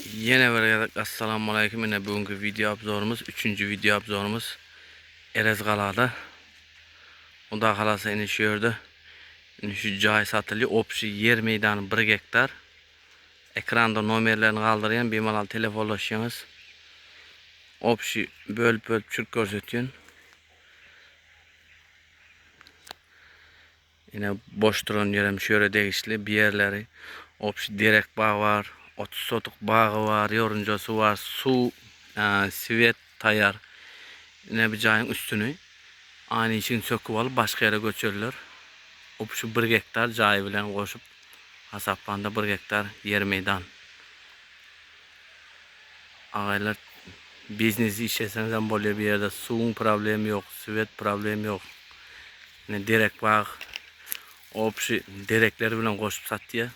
Yine bir assalamu aleyküm. Yine bugünkü video obzorumuz 3. video obzorumuz Erez Qalada. O da qalasa iniş gördü. Şu joy satılıyor. Opşi yer meydanı 1 gektar. Ekranda nomerlerini kaldırıyan bemalol telefonlaşsanız. Opşi bölüp çürük görsötüyorsun. Yine boş duran yerim şöyle değişli bir yerleri. Opşi direk bağ var. 30 sotuk bağı var. Yoruncosu var. Su, sivet tayar. Yine bir cayın üstünü. Aynı için söküp alıp başka yere göçürülür. Şu 1 gektar cayı bilen koşup hasapanda 1 gektar yer meydan. Ağaylar biznesi işleseniz hem böyle bir yerde suyun problemi yok, sivet problemi yok. Yani direkt bak, şu direkleri bilen koşup satıyor.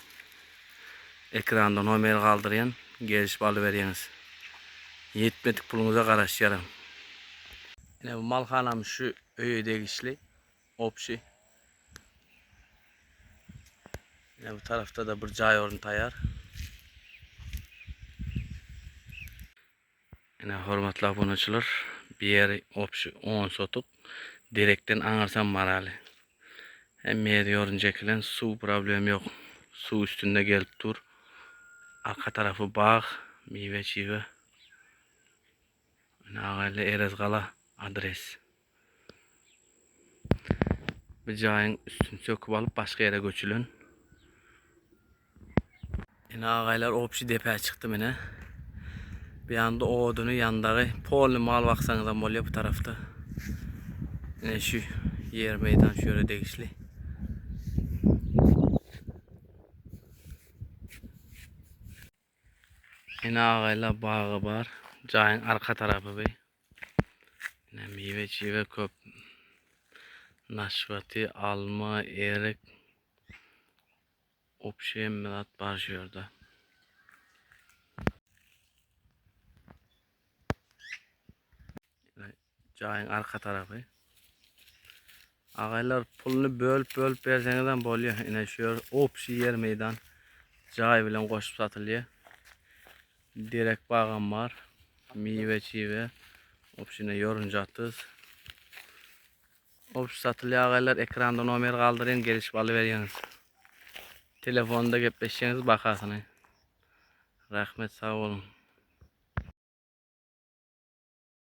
Ekranda nomer kaldırıyan, gelişip alıveriyorsunuz. Yetmedik pulunuza karıştıralım. Yine bu malhanam şu öğü değişli. Şu. Yine bu tarafta da bir cay orun tayar. Yine hürmetli aboneçiler, bir yeri opşu 10 sotuk direkten anarsan marali. Hem yeri yoruncakilen su problemi yok. Su üstünde gelip dur. Arka tarafı bağ, meyve çiğve. Yine ağayla Erez Qala adres. Bir cayın üstünü söküp alıp başka yere göçülün. Yine ağaylar opşu depeye çıktım yine. Bir anda o odunu yandağı polni mal baksanızdan oluyor bu tarafta. Yine şu yer meydan şöyle değişli. Yine ağayla bağı var. Cayın arka tarafı bey. Yine meyve çiğve köp. Naşvati, alma, erik. Opşe milat var şurada. Yine cayın arka tarafı. Ağaylar pulunu bölüp versenizden boluyor. Yine şu opşi yer meydan. Cay bilen koşup satılıyor. Direkt bağım var. Meyve çiğve. Opşine yorunca atız. Opşi satılıyor ağaylar. Ekranda nomer kaldırın, gelişip alıveriyorsunuz. Telefonda gepleşeceğiniz bakarsınız. Rahmet, sağ olun.